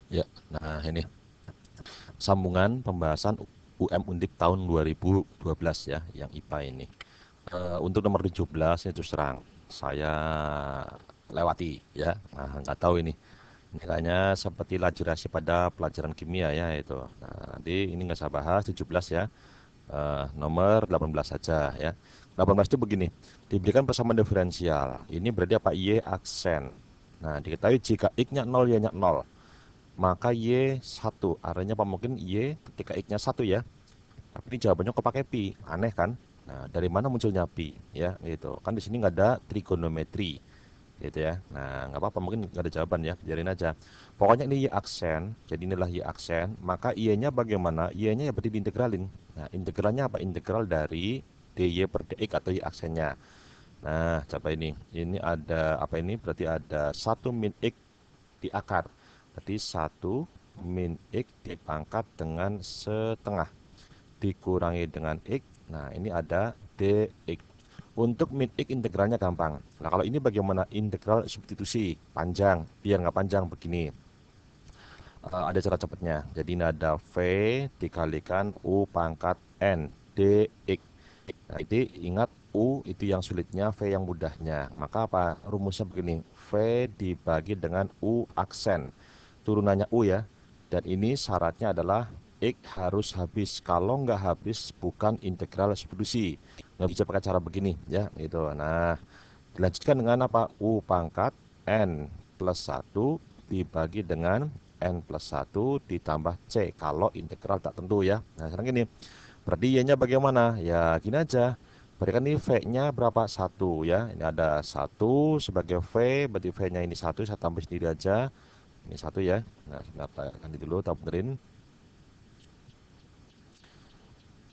Ya, nah ini sambungan pembahasan UM Undip tahun 2012 ya, yang IPA ini. Untuk nomor 17 itu serang saya lewati ya. Nah, nggak tahu ini. Ini kayaknya seperti lajerasi pada pelajaran kimia ya itu. Nah, nanti ini nggak saya bahas 17 ya. Nomor 18 saja ya. 18 itu begini, diberikan persamaan diferensial. Ini berarti apa? Y aksen. Nah, diketahui jika x-nya 0, y-nya 0, maka y 1. Artinya apa? Mungkin y ketika x-nya 1 ya. Tapi ini jawabannya kok pakai pi. Aneh kan? Nah, dari mana munculnya pi? Ya, gitu. Kan di sini nggak ada trigonometri gitu ya. Nah, nggak apa-apa, mungkin nggak ada jawaban ya, biarin aja. Pokoknya ini y aksen, jadi inilah y aksen, maka y-nya bagaimana? Y-nya ya berarti diintegralin. Nah, integralnya apa? Integral dari dy per dx atau y aksennya. Nah, coba ini ada apa ini? Berarti ada satu min x di akar. Berarti satu min x dipangkat dengan setengah dikurangi dengan x. Nah, ini ada dx. Untuk min x integralnya gampang. Nah, kalau ini bagaimana integral substitusi? Panjang. Biar nggak panjang begini. Ada cara cepatnya. Jadi ini ada V dikalikan U pangkat N dx. Nah, itu ingat U itu yang sulitnya, V yang mudahnya. Maka apa? Rumusnya begini. V dibagi dengan U aksen. Turunannya U ya. Dan ini syaratnya adalah X harus habis. Kalau nggak habis, bukan integral substitusi. Nggak bisa pakai cara begini ya. Itu. Nah, dilanjutkan dengan apa? U pangkat N plus 1 dibagi dengan N plus 1 ditambah C. Kalau integral tak tentu ya. Nah, sekarang gini. Berarti Y-nya bagaimana? Ya, gini aja. Berarti kan ini V-nya berapa? Satu ya. Ini ada satu sebagai V, berarti V-nya ini satu, saya tambah sendiri aja. Ini satu ya. Nah, kita ganti dulu, tak benerin.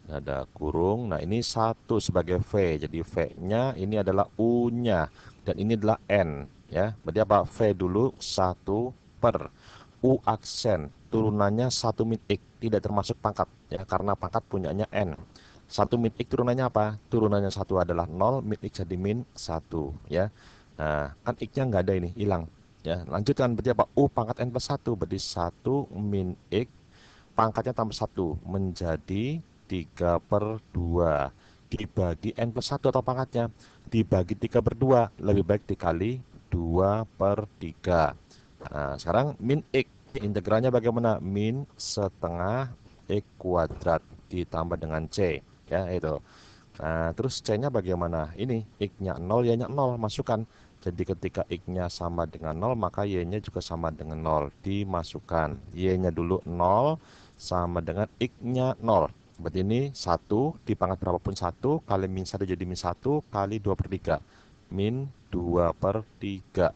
Ini ada kurung. Nah, ini satu sebagai V. Jadi V-nya ini adalah U-nya. Dan ini adalah N. Ya, berarti apa? V dulu satu per U aksen. Turunannya satu min X. Tidak termasuk pangkat. Ya, karena pangkat punyanya N. Satu min X turunannya apa? Turunannya satu adalah nol, min X jadi min satu. Ya. Nah, kan X-nya nggak ada ini, hilang. Ya, lanjutkan berarti apa? U pangkat N plus satu. Berarti satu min X pangkatnya tambah satu menjadi 3 per 2 dibagi N plus satu atau pangkatnya dibagi 3 per 2 lebih baik dikali 2 per 3. Nah, sekarang min X integralnya bagaimana? Min setengah X kuadrat ditambah dengan C ya itu. Nah, terus C-nya bagaimana? Ini X-nya 0, Y-nya 0, masukkan. Jadi ketika X-nya sama dengan 0, maka Y-nya juga sama dengan 0. Dimasukkan. Y-nya dulu 0, sama dengan X-nya 0. Berarti ini 1, di pangkat berapapun 1, kali min 1 jadi min 1, kali 2 per 3. Min 2 per 3.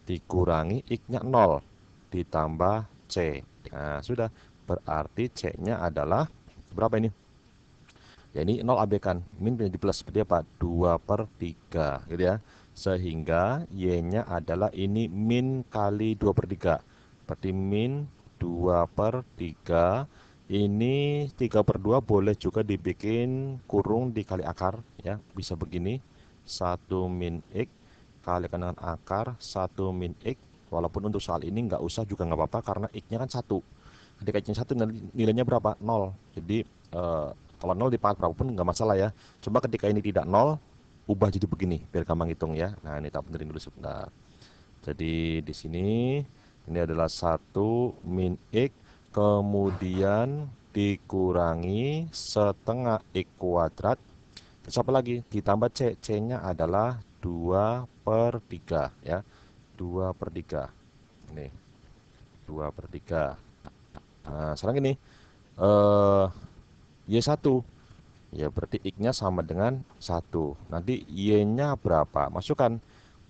Dikurangi X-nya 0, ditambah C. Nah, sudah. Berarti C-nya adalah, berapa ini? Ya ini 0 abaikan, min menjadi plus, seperti apa? 2 per 3 gitu ya. Sehingga Y-nya adalah ini min kali 2 per 3. Berarti min 2 per 3. Ini 3 per 2 boleh juga dibikin kurung dikali akar ya. Bisa begini. Satu min X kalikan dengan akar satu min X. Walaupun untuk soal ini nggak usah juga nggak apa-apa karena X-nya kan 1. Ketika X-nya 1 nilainya berapa? 0. Jadi kalau 0 di pangkat berapapun nggak masalah ya. Coba ketika ini tidak 0, ubah jadi begini biar gampang hitung ya. Nah, ini tak benerin dulu sebentar. Jadi di sini ini adalah satu min X kemudian dikurangi setengah X kuadrat. Terus apa lagi? Ditambah C. C-nya adalah 2 per 3 ya. 2 per 3. Ini 2 per 3. Nah, sekarang ini eh Y1. Ya berarti X-nya sama dengan satu. Nanti Y-nya berapa? Masukkan.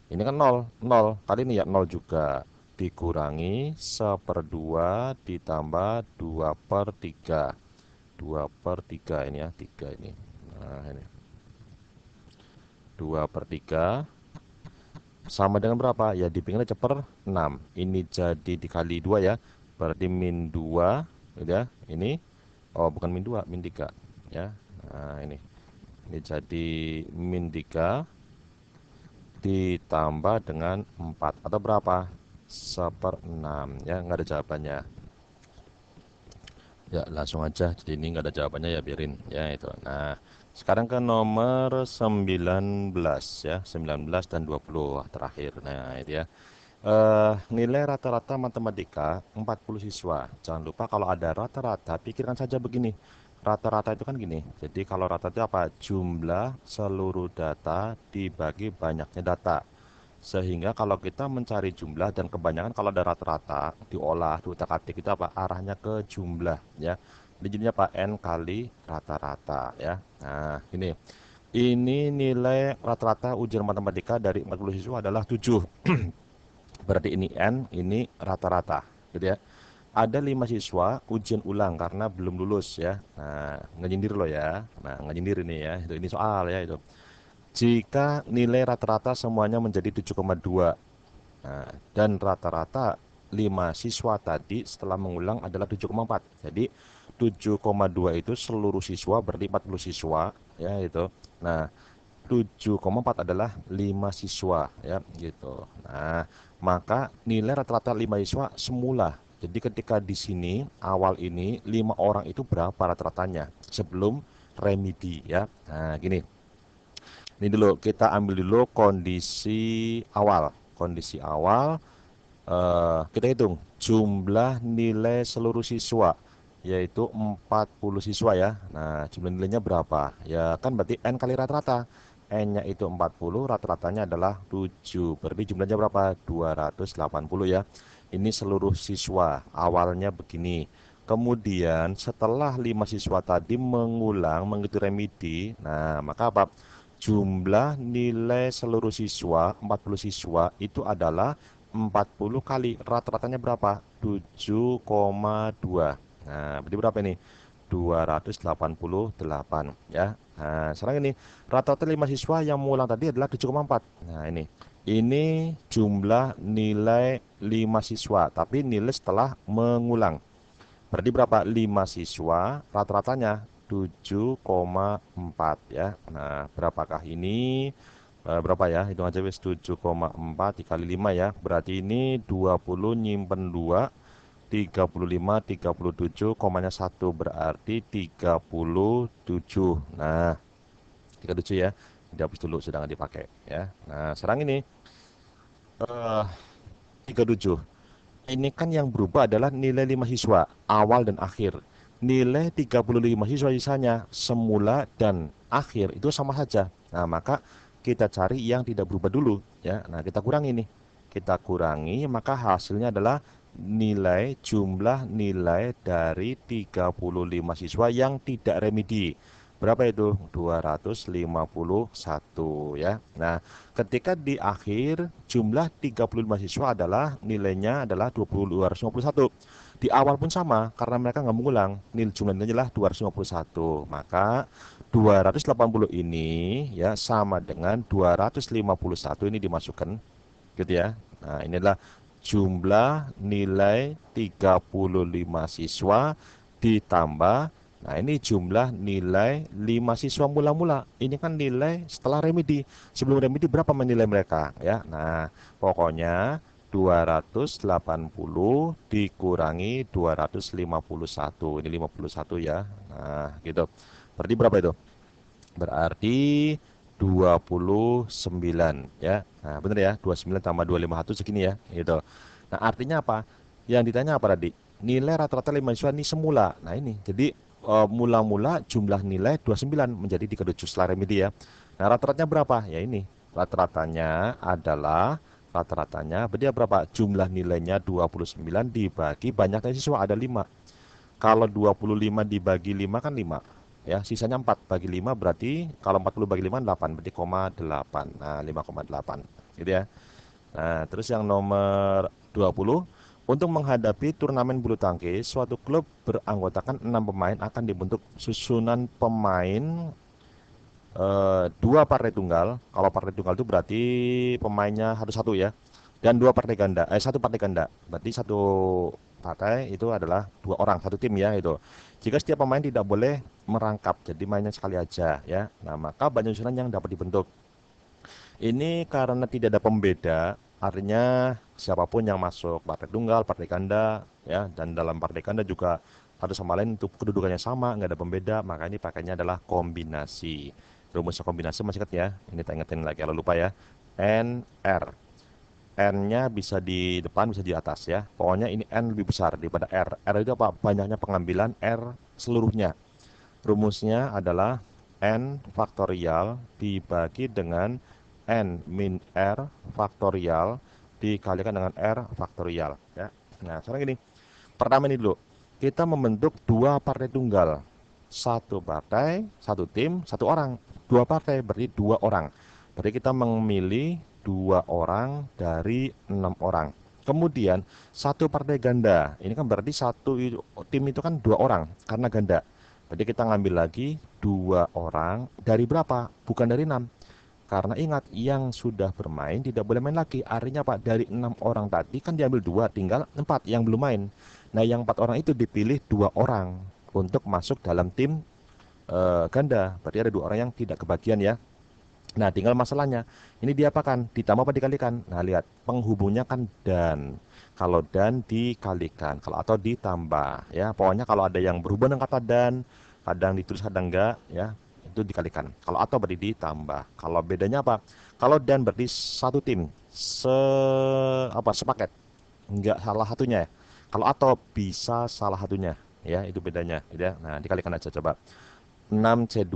Ini kan 0. 0. Kali ini ya 0 juga. Dikurangi 1/2 ditambah 2 per 3. 2 per 3 ini ya. 3 ini. Nah ini. 2 per 3. Sama dengan berapa? Ya dipinggirnya per 6. Ini jadi dikali 2 ya. Berarti min 2. Gitu ya. Ini. Oh bukan min 2. Min 3. Ya. Nah ini. Ini jadi min 3 ditambah dengan 4 atau berapa? 1/6 ya, nggak ada jawabannya. Ya, langsung aja. Jadi ini nggak ada jawabannya ya, biarin ya itu. Nah, sekarang ke nomor 19 ya, 19 dan 20 terakhir. Nah, itu ya. Nilai rata-rata matematika 40 siswa. Jangan lupa kalau ada rata-rata, pikirkan saja begini. Rata-rata itu kan gini. Jadi kalau rata itu apa? Jumlah seluruh data dibagi banyaknya data. Sehingga kalau kita mencari jumlah dan kebanyakan kalau ada rata-rata diolah, diutak-atik itu apa? Arahnya ke jumlah ya. Jadi jadinya apa? N kali rata-rata ya. Nah, ini. Ini nilai rata-rata ujian matematika dari 40 siswa adalah 7. Berarti ini N, ini rata-rata. Gitu ya. Ada 5 siswa ujian ulang karena belum lulus ya. Nah, ngenyindir loh ya. Nah, ngenyindir ini ya. Ini soal ya itu. Jika nilai rata-rata semuanya menjadi 7,2. Nah, dan rata-rata 5 siswa tadi setelah mengulang adalah 7,4. Jadi 7,2 itu seluruh siswa berarti 40 siswa ya itu. Nah, 7,4 adalah 5 siswa ya gitu. Nah, maka nilai rata-rata 5 siswa semula. Jadi ketika di sini awal ini 5 orang itu berapa rata-ratanya sebelum remedi ya. Nah, gini. Ini dulu kita ambil dulu kondisi awal. Kondisi awal kita hitung jumlah nilai seluruh siswa yaitu 40 siswa ya. Nah, jumlah nilainya berapa? Ya kan berarti N kali rata-rata. N-nya itu 40, rata-ratanya adalah 7. Berarti jumlahnya berapa? 280 ya. Ini seluruh siswa. Awalnya begini. Kemudian setelah 5 siswa tadi mengulang mengikuti remedi, nah maka apa? Jumlah nilai seluruh siswa, 40 siswa itu adalah 40 kali rata-ratanya berapa? 7,2. Nah, berarti berapa ini? 288 ya. Nah, sekarang ini rata-rata 5 siswa yang mengulang tadi adalah 7,4. Nah, ini. Ini jumlah nilai 5 siswa, tapi nilai setelah mengulang. Berarti berapa? 5 siswa, rata-ratanya 7,4 ya. Nah, berapakah ini? Berapa ya? Hitung aja wis 7,4 dikali 5 ya. Berarti ini 20 nyimpen 2, 35, 37, komanya 1 berarti 37. Nah, 37 ya. Dihapus dulu sedang dipakai ya. Nah, sekarang ini eh 37. Ini kan yang berubah adalah nilai 5 siswa, awal dan akhir. Nilai 35 siswa sisanya, semula dan akhir itu sama saja. Nah, maka kita cari yang tidak berubah dulu. Ya. Nah, kita kurangi nih. Kita kurangi, maka hasilnya adalah nilai jumlah nilai dari 35 siswa yang tidak remedi. Berapa itu? 251 ya. Nah, ketika di akhir jumlah 35 siswa adalah nilainya adalah 251. Di awal pun sama karena mereka nggak mengulang. Nilai jumlahnya adalah 251. Maka 280 ini ya sama dengan 251 ini dimasukkan gitu ya. Nah, ini adalah jumlah nilai 35 siswa ditambah. Nah, ini jumlah nilai 5 siswa mula-mula. Ini kan nilai setelah remedi. Sebelum remedi berapa nilai mereka ya. Nah, pokoknya 280 dikurangi 251. Ini 51 ya. Nah, gitu. Berarti berapa itu? Berarti 29 ya. Nah, benar ya. 29 tambah 251 segini ya, gitu. Nah, artinya apa? Yang ditanya apa tadi? Nilai rata-rata 5 siswa ini semula. Nah, ini. Jadi mula-mula jumlah nilai 29 menjadi 37 setelah remedi ya. Nah, rata-ratanya berapa? Ya ini. Rata-ratanya adalah berarti berapa? Jumlah nilainya 29 dibagi banyaknya siswa ada 5. Kalau 25 dibagi 5 kan 5. Ya, sisanya 4 bagi 5 berarti kalau 40 bagi 5 8 berarti 0,8. Nah, 5,8. Gitu ya. Nah, terus yang nomor 20, untuk menghadapi turnamen bulu tangkis, suatu klub beranggotakan 6 pemain akan dibentuk susunan pemain dua partai tunggal. Kalau partai tunggal itu berarti pemainnya harus satu ya. Dan dua partai ganda, satu partai ganda. Berarti satu partai itu adalah dua orang, satu tim ya itu. Jika setiap pemain tidak boleh merangkap, jadi mainnya sekali aja ya. Nah, maka banyak susunan yang dapat dibentuk. Ini karena tidak ada pembeda artinya siapapun yang masuk partai tunggal, partai ganda, ya, dan dalam partai ganda juga satu sama lain untuk kedudukannya sama, nggak ada pembeda, maka ini pakainya adalah kombinasi. Rumusnya kombinasi masih ingat ya? Ini tak ingetin lagi kalau lupa ya. N, R. N-nya bisa di depan, bisa di atas ya. Pokoknya ini N lebih besar daripada R. R itu apa? Banyaknya pengambilan R seluruhnya. Rumusnya adalah N faktorial dibagi dengan N min R faktorial dikalikan dengan R faktorial. Ya. Nah, sekarang gini. Pertama ini dulu. Kita membentuk dua partai tunggal. Satu partai, satu tim, satu orang. Dua partai berarti dua orang. Berarti kita memilih dua orang dari 6 orang. Kemudian satu partai ganda. Ini kan berarti tim itu kan dua orang karena ganda. Berarti kita ngambil lagi dua orang dari berapa? Bukan dari 6. Karena ingat, yang sudah bermain tidak boleh main lagi. Artinya Pak, dari 6 orang tadi kan diambil dua, tinggal 4 yang belum main. Nah, yang 4 orang itu dipilih dua orang untuk masuk dalam tim ganda. Berarti ada dua orang yang tidak kebagian ya. Nah, tinggal masalahnya. Ini diapakan? Ditambah apa dikalikan? Nah, lihat. Penghubungnya kan dan. Kalau dan dikalikan. Kalau atau ditambah. Ya, pokoknya kalau ada yang berhubungan dengan kata dan, kadang ditulis kadang enggak. Ya, itu dikalikan. Kalau atau berarti ditambah. Kalau bedanya apa? Kalau dan berarti satu tim. Sepaket. Enggak salah satunya ya. Kalau atau bisa salah satunya. Ya, itu bedanya. Ya. Nah, dikalikan aja coba. 6C2.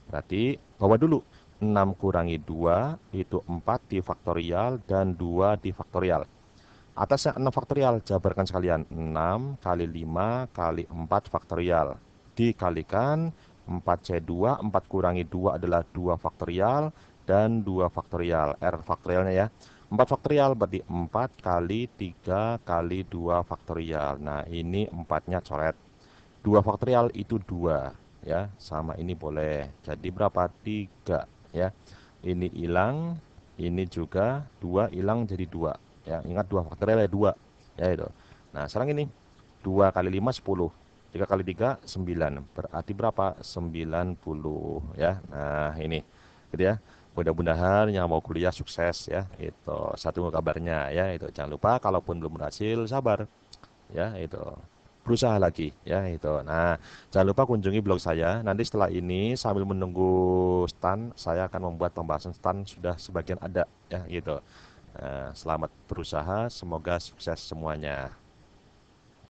Berarti bawa dulu. 6 kurangi 2 itu 4 difaktorial dan 2 difaktorial. Atasnya 6 faktorial, jabarkan sekalian. 6 kali 5 kali 4 faktorial. Dikalikan 4C2, 4 kurangi 2 adalah 2 faktorial dan 2 faktorial. R faktorialnya ya. 4 faktorial berarti 4 kali 3 kali 2 faktorial. Nah, ini 4-nya coret. 2 faktorial itu 2 ya, sama ini boleh. Jadi berapa? 3 ya. Ini hilang, ini juga 2 hilang jadi 2 ya. Ingat 2 faktorial ya 2 ya itu. Nah, sekarang ini 2 kali 5 10. 3 kali 3 9. Berarti berapa? 90 ya. Nah, ini gitu ya. Mudah-mudahan yang mau kuliah sukses ya. Itu satu kabarnya ya. Itu jangan lupa kalaupun belum berhasil sabar ya itu, berusaha lagi ya itu. Nah, jangan lupa kunjungi blog saya. Nanti setelah ini sambil menunggu stand, saya akan membuat pembahasan stand sudah sebagian ada ya gitu. Nah, selamat berusaha, semoga sukses semuanya.